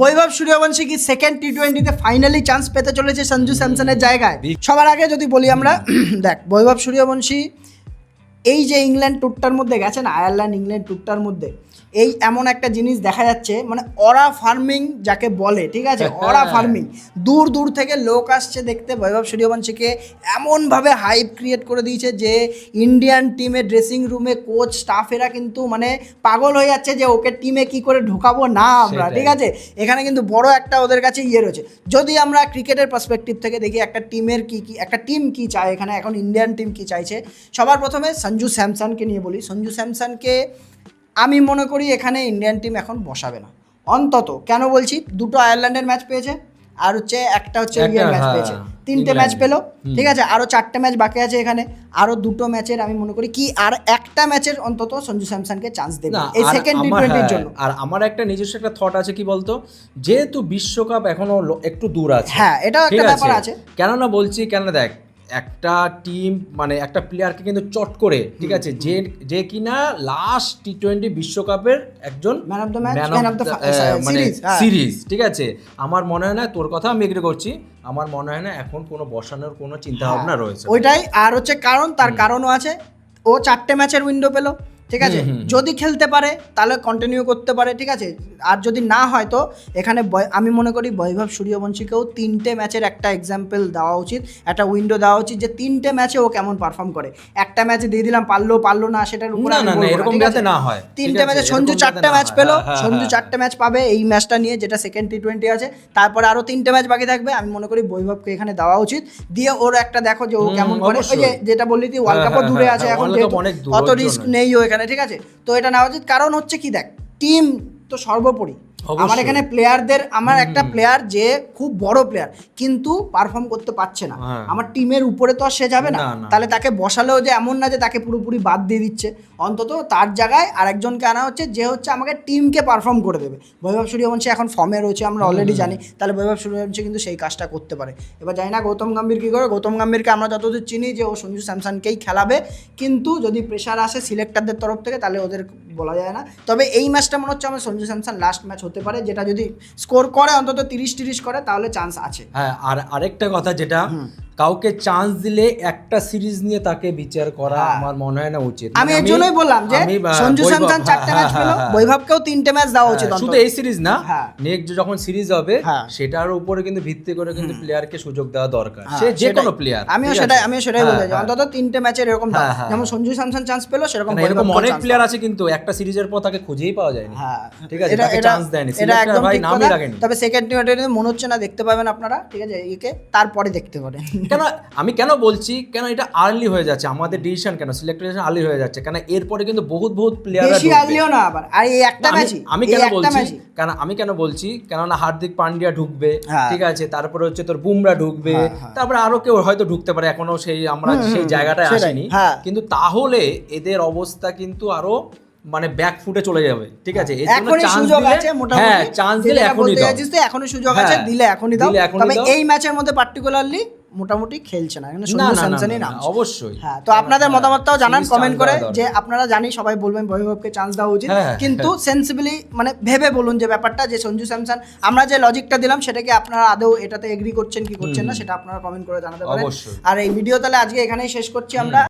বৈভব সূর্যবংশী কি second টি20তে finally chance পেতে চলেছে সঞ্জু স্যামসনের জায়গায়? সবার আগে যদি বলি আমরা, দেখ বৈভব সূর্যবংশী এই যে ইংল্যান্ড ট্যুরটার মধ্যে গেছেন, আয়ারল্যান্ড ইংল্যান্ড ট্যুরটার মধ্যে এই এমন একটা জিনিস দেখা যাচ্ছে, মানে অরা ফার্মিং যাকে বলে, ঠিক আছে, অরা ফার্মিং। দূর দূর থেকে লোক আসছে দেখতে বৈভব সূর্যবংশীকে, এমনভাবে হাইপ ক্রিয়েট করে দিয়েছে যে ইন্ডিয়ান টিমের ড্রেসিং রুমে কোচ স্টাফেরা কিন্তু মানে পাগল হয়ে যাচ্ছে যে ওকে টিমে কি করে ঢোকাবো না আমরা, ঠিক আছে। এখানে কিন্তু বড় একটা ওদের কাছে রয়েছে। যদি আমরা ক্রিকেটের পার্সপেক্টিভ থেকে দেখি একটা টিমের একটা টিম কি চায় এখানে, এখন ইন্ডিয়ান টিম কি চাইছে, সবার প্রথমে সঞ্জু স্যামসনকে নিয়ে বলি। সঞ্জু স্যামসনকে আমি মনে করি এখানে ইন্ডিয়ান টিম এখন বসাবে না অন্তত। কেন বলছি, দুটো আয়ারল্যান্ডের ম্যাচ পেয়েছে, আর হচ্ছে একটা হচ্ছে ইন্ডিয়ান ম্যাচ পেয়েছে, তিনটে ম্যাচ পেলো, ঠিক আছে। আরও 4টে ম্যাচ বাকি আছে এখানে, আরও 2টো ম্যাচের আমি মনে করি কি আর একটা ম্যাচের অন্তত সঞ্জু স্যামসনকে চান্স দেবে এই সেকেন্ড টি20-র জন্য। আর আমার একটা নিজস্ব একটা থট আছে, কি বলতো, যেহেতু বিশ্বকাপ এখনো একটু দূর আছে, হ্যাঁ এটাও একটা ব্যাপার আছে। কেননা বলছি, কেন দেখ একটা টিম মানে একটা প্লেয়ারকে কিন্তু চট করে, ঠিক আছে, যে কিনা লাস্ট টি20 বিশ্বকাপের একজন ম্যান অফ দ্য ম্যাচ, মানে সিরিজ, ঠিক আছে। আমার মনে হয় না, তোর কথা আমি এগ্রি করছি, আমার মনে হয় না এখন কোনো বসানোর কোনো চিন্তা ভাবনা রয়েছে ওইটাই। আর হচ্ছে কারণ, তার কারণও আছে, ও 4টে ম্যাচের উইন্ডো পেলো, ঠিক আছে। যদি খেলতে পারে তাহলে কন্টিনিউ করতে পারে, ঠিক আছে। আর যদি না হয় তো এখানে আমি মনে করি বৈভব সূর্যবংশীকেও 3টে ম্যাচের একটা এক্সাম্পল দেওয়া উচিত, একটা উইন্ডো দেওয়া উচিত যে 3টে ম্যাচে ও কেমন পারফর্ম করে। একটা ম্যাচে দিয়ে দিলাম পারলো না, সেটার উপরে এরকম যাতে না হয়। 3টে ম্যাচে সঞ্জু 4টে ম্যাচ পেলো, সঞ্জু 4টে ম্যাচ পাবে এই ম্যাচটা নিয়ে, যেটা সেকেন্ড টি20 আছে। তারপরে আরও 3টে ম্যাচ বাকি থাকবে, আমি মনে করি বৈভবকে এখানে দেওয়া উচিত, দিয়ে ওর একটা দেখো যে ও কেমন করে। ওই যে যেটা বললি তুই, ওয়ার্ল্ড কাপও দূরে আছে এখন, অত রিস্ক নেই ও এখানে, ঠিক আছে। তো এটা নেওয়া উচিত। কারণ হচ্ছে কি, দেখ টিম তো সর্বোপরি। আমার এখানে প্লেয়ারদের, আমার একটা প্লেয়ার যে খুব বড় প্লেয়ার কিন্তু পারফর্ম করতে পারছে না, আমার টিমের উপরে তো আর সে যাবে না, তাহলে তাকে বসালেও যে এমন না যে তাকে পুরোপুরি বাদ দিয়ে দিচ্ছে, অন্তত তার জায়গায় আরেকজনকে আনা হচ্ছে যে হচ্ছে আমাকে টিমকে পারফর্ম করে দেবে। বৈভব সূর্যবংশী এখন ফর্মে রয়েছে, আমরা অলরেডি জানি, তাহলে বৈভব সূর্যবংশী কিন্তু সেই কাজটা করতে পারে। এবার জানি না গৌতম গম্ভীর কী করে। গৌতম গম্ভীরকে আমরা যতদূর চিনি যে ও সঞ্জু স্যামসনকেই খেলাবে, কিন্তু যদি প্রেশার আসে সিলেক্টরদের তরফ থেকে তাহলে ওদের বলা যায় না। তবে এই ম্যাচটা মনে হচ্ছে আমার সঞ্জু স্যামসন লাস্ট ম্যাচ হতে পারে, যেটা যদি স্কোর করে অন্তত 30-30 করে তাহলে চান্স আছে। হ্যাঁ, আর আরেকটা কথা, যেটা কাউকে চান্স দিলে একটা সিরিজ নিয়ে তাকে বিচার করা আমার মনে হয় না উচিত। আমি এর জন্যই বললাম যে সঞ্জু স্যামসন 4টে ম্যাচ পেলো, বৈভবকেও 3টে ম্যাচ দেওয়া উচিত। শুধু এই সিরিজ না, নেক্সট যখন সিরিজ হবে সেটার উপরে কিন্তু ভিত্তি করে কিন্তু প্লেয়ারকে সুযোগ দেওয়া দরকার, সে যে কোনো প্লেয়ার। আমিও সেটাই বলতে চাই, অন্তত 3টে ম্যাচের এরকম যেমন সঞ্জু স্যামসন চান্স পেলো, সেরকম অনেক প্লেয়ার আছে কিন্তু একটা সিরিজের পর তাকে খুঁজেই পাওয়া যায়নি, ঠিক আছে, তাকে চান্স দেয়নি, এটা একদম ভাই ঠিক নামই কথা। লাগেনি। তবে সেকেন্ড টি20 মনে হচ্ছে না দেখতে পাবেন আপনারা, ঠিক আছে, একে তারপরে দেখতে পারেন। কেন আমি কেন বলছি, কেন এটা আর্লি হয়ে যাচ্ছে আমাদের ডিসিশন, কেন সিলেকশন আর্লি হয়ে যাচ্ছে, কেন এরপরে কিন্তু বহুত প্লেয়াররা বেশি আর্লিও না আবার। আর এই একটা ম্যাচই আমি কেন বলছি, কেননা হার্দিক পান্ডিয়া ঢুকবে, ঠিক আছে, তারপরে হচ্ছে তোর বুমরা ঢুকবে, তারপরে আরো কেউ হয়তো ঢুকতে পারে, এখনো সেই আমরা সেই জায়গাটায় আসেনি, কিন্তু তাহলে এদের অবস্থা কিন্তু আরো মানে ব্যাক ফুটে চলে যাবে, ঠিক আছে। এর জন্য চান্স দিলে, হ্যাঁ চান্স দিলে এখনই দাও, এখনই সুযোগ আছে, দিলে এখনই দাও। তবে এই ম্যাচের মধ্যে পার্টিকুলারলি মোটামুটি খেলছে না, কিন্তু সঞ্জু স্যামসনই নাম অবশ্যই। হ্যাঁ, তো আপনাদের মতামতটাও জানান কমেন্ট করে, যে আপনারা জানি সবাই বলবেন বৈভবকে চান্স দেওয়া উচিত, কিন্তু সেন্সিবলি মানে ভেবে বলুন যে ব্যাপারটা, যে সঞ্জু স্যামসন আমরা যে লজিকটা দিলাম সেটাকে আপনারা আদৌ এটাতে এগ্রি করছেন কি করছেন না, সেটা আপনারা কমেন্ট করে জানাতে পারেন। আর এই ভিডিও তাহলে আজকে এখানেই শেষ করছি আমরা।